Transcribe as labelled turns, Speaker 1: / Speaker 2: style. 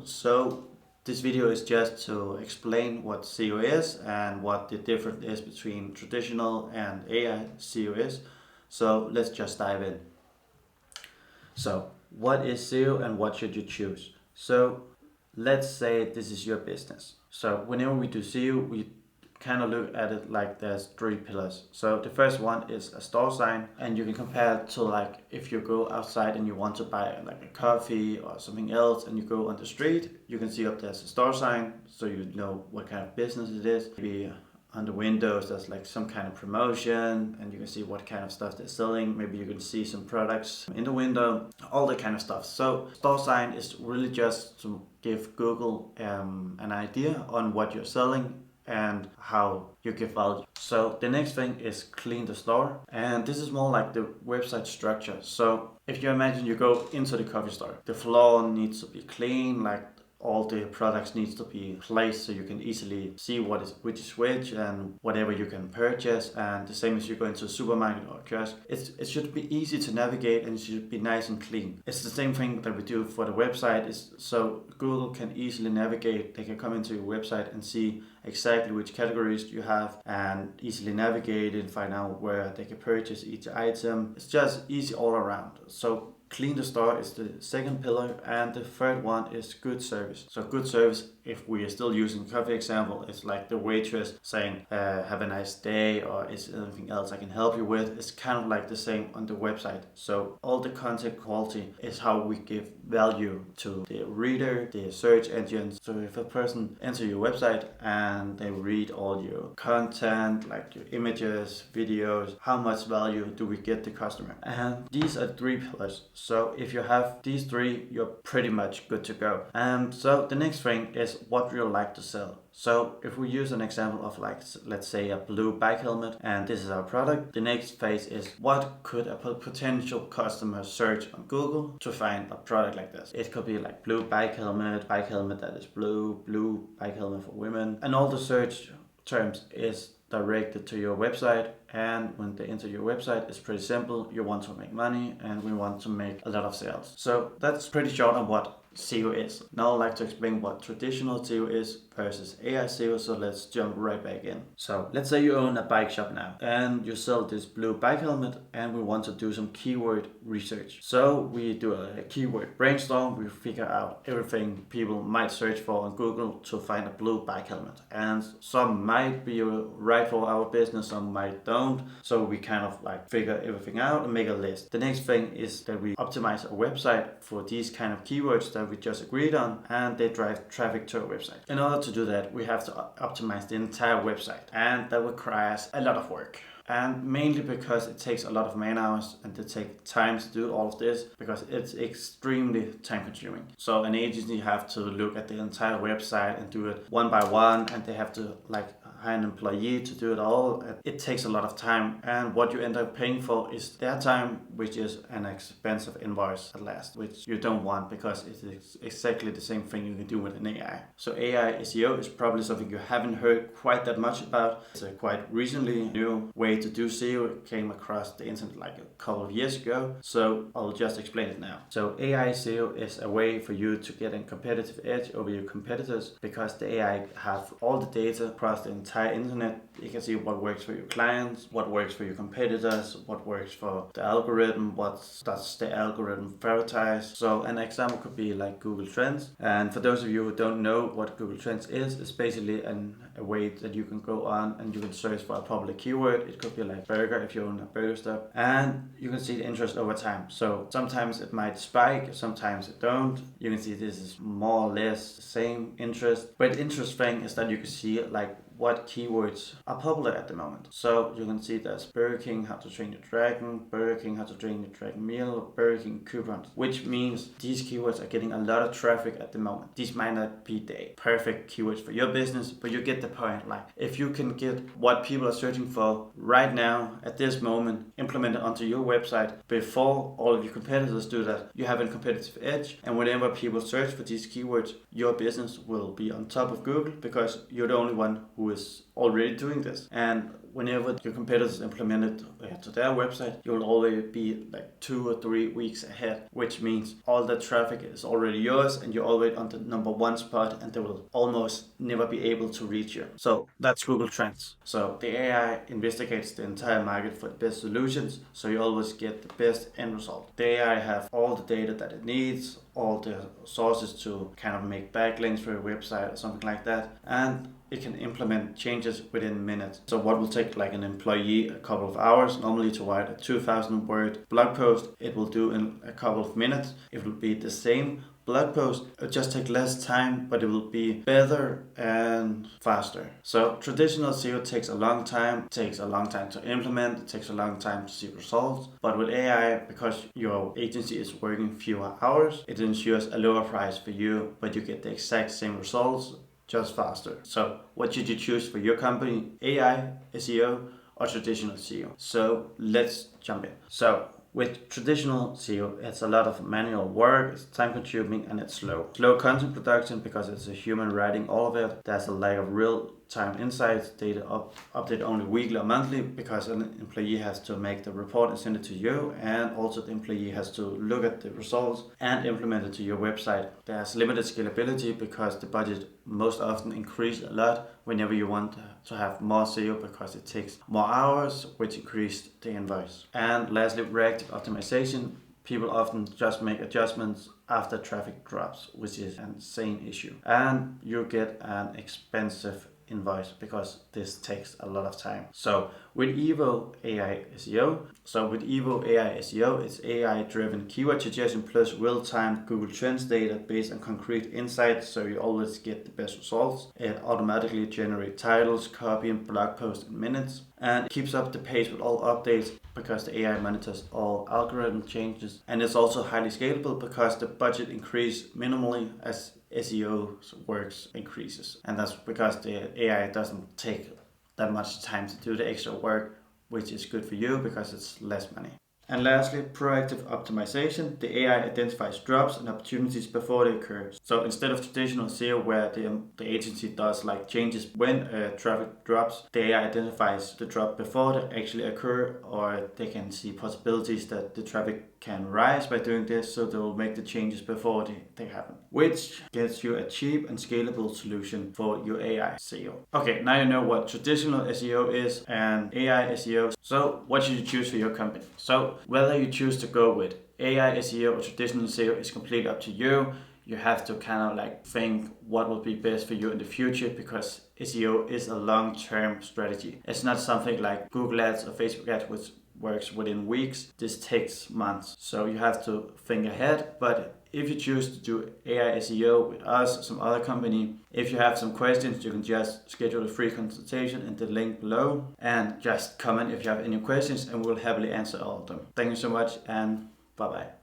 Speaker 1: So this video is just to explain what SEO is and what the difference is between traditional and AI SEO is. So let's just dive in. So what is SEO and what should you choose? So let's say this is your business. So whenever we do SEO, we kind of look at it like there's three pillars. So the first one is a store sign, and you can compare it to like if you go outside and you want to buy like a coffee or something else and you go on the street, you can see up there's a store sign, so you know what kind of business it is. Maybe on the windows there's like some kind of promotion and you can see what kind of stuff they're selling. Maybe you can see some products in the window, all that kind of stuff. So store sign is really just to give Google an idea on what you're selling and how you give value. So the next thing is clean the store, and this is more like the website structure. So if you imagine you go into the coffee store, the floor needs to be clean, like all the products needs to be placed so you can easily see which is which and whatever you can purchase. And the same as you go into a supermarket or a kiosk, it should be easy to navigate and it should be nice and clean. It's the same thing that we do for the website, is so Google can easily navigate. They can come into your website and see exactly which categories you have and easily navigate and find out where they can purchase each item. It's just easy all around. So clean the store is the second pillar, and the third one is good service. So good service, if we are still using coffee example, it's like the waitress saying have a nice day, or is there anything else I can help you with. It's kind of like the same on the website. So all the content quality is how we give value to the reader, the search engines. So if a person enters your website and they read all your content, like your images, videos, how much value do we get the customer? And these are three pillars. So if you have these three, you're pretty much good to go. And so the next thing is what you like to sell. So if we use an example of like, let's say a blue bike helmet, and this is our product, the next phase is what could a potential customer search on Google to find a product like this. It could be like blue bike helmet that is blue bike helmet for women, and all the search terms is directed to your website. And when they enter your website, it's pretty simple. You want to make money and we want to make a lot of sales. So that's pretty short on what SEO is. Now I'd like to explain what traditional SEO is versus AI SEO, so let's jump right back in. So let's say you own a bike shop now and you sell this blue bike helmet, and we want to do some keyword research. So we do a keyword brainstorm. We figure out everything people might search for on Google to find a blue bike helmet, and some might be right for our business, some might don't. So we kind of like figure everything out and make a list. The next thing is that we optimize a website for these kind of keywords that we just agreed on, and they drive traffic to our website. In order to do that, we have to optimize the entire website, and that requires a lot of work. And mainly because it takes a lot of man hours and it takes time to do all of this, because it's extremely time consuming. So an agency have to look at the entire website and do it one by one, and they have to like hire an employee to do it all. It takes a lot of time, and what you end up paying for is their time, which is an expensive invoice at last, which you don't want, because it is exactly the same thing you can do with an AI. So AI SEO is probably something you haven't heard quite that much about. It's a quite recently new way to do SEO. It came across the internet like a couple of years ago, so I'll just explain it now. So AI SEO is a way for you to get a competitive edge over your competitors, because the AI have all the data across the entire internet. You can see what works for your clients, what works for your competitors, what works for the algorithm, what does the algorithm prioritize. So an example could be like Google Trends. And for those of you who don't know what Google Trends is, it's basically a way that you can go on and you can search for a popular keyword. It could be like burger if you own a burger stop, and you can see the interest over time. So sometimes it might spike, sometimes it don't. You can see this is more or less the same interest. But the interesting is that you can see like what keywords are popular at the moment. So you can see there's Burger King, how to train your dragon, Burger King, how to train your dragon meal, Burger King coupons, which means these keywords are getting a lot of traffic at the moment. These might not be the perfect keywords for your business, but you get the point. Like if you can get what people are searching for right now at this moment implemented onto your website before all of your competitors do that, you have a competitive edge. And whenever people search for these keywords, your business will be on top of Google, because you're the only one who is already doing this. And whenever your competitors implement it to their website, you'll always be like 2 or 3 weeks ahead, which means all the traffic is already yours and you're already on the number one spot and they will almost never be able to reach you. So that's Google Trends. So the AI investigates the entire market for the best solutions, so you always get the best end result. The AI have all the data that it needs, all the sources to kind of make backlinks for your website or something like that, and it can implement changes within minutes. So what will take like an employee a couple of hours normally to write a 2,000 word blog post, it will do in a couple of minutes. It will be the same blog post, it'll just take less time, but it will be better and faster. So traditional SEO takes a long time, to implement, it takes a long time to see results. But with AI, because your agency is working fewer hours, it ensures a lower price for you, but you get the exact same results, just faster. So what should you choose for your company? AI, SEO, or traditional SEO? So let's jump in. So with traditional SEO, it's a lot of manual work, it's time consuming, and it's slow. Slow content production because it's a human writing all of it. There's a lack of real time insights, data update only weekly or monthly because an employee has to make the report and send it to you, and also the employee has to look at the results and implement it to your website. There's limited scalability because the budget most often increase a lot whenever you want to have more SEO because it takes more hours, which increase the invoice. And lastly, reactive optimization. People often just make adjustments after traffic drops, which is an insane issue. And you get an expensive invoice because this takes a lot of time. So with Evo AI SEO, it's AI driven keyword suggestion plus real-time Google Trends data based on concrete insights, so you always get the best results. It automatically generates titles, copy, and blog posts in minutes, and keeps up the pace with all updates because the AI monitors all algorithm changes. And it's also highly scalable because the budget increase minimally as SEO works increases, and that's because the AI doesn't take that much time to do the extra work, which is good for you because it's less money. And lastly, proactive optimization. The AI identifies drops and opportunities before they occur. So instead of traditional SEO where the agency does like changes when traffic drops, the AI identifies the drop before they actually occur, or they can see possibilities that the traffic can rise by doing this, so they will make the changes before they happen, which gets you a cheap and scalable solution for your AI SEO. Okay, now you know what traditional SEO is and AI SEO. So what should you choose for your company? So whether you choose to go with AI SEO or traditional SEO is completely up to you. You have to kind of like think what will be best for you in the future, because SEO is a long-term strategy. It's not something like Google Ads or Facebook Ads, which works within weeks. This takes months. So you have to think ahead. But if you choose to do AI SEO with us or some other company, if you have some questions, you can just schedule a free consultation in the link below and just comment if you have any questions, and we'll happily answer all of them. Thank you so much, and bye bye.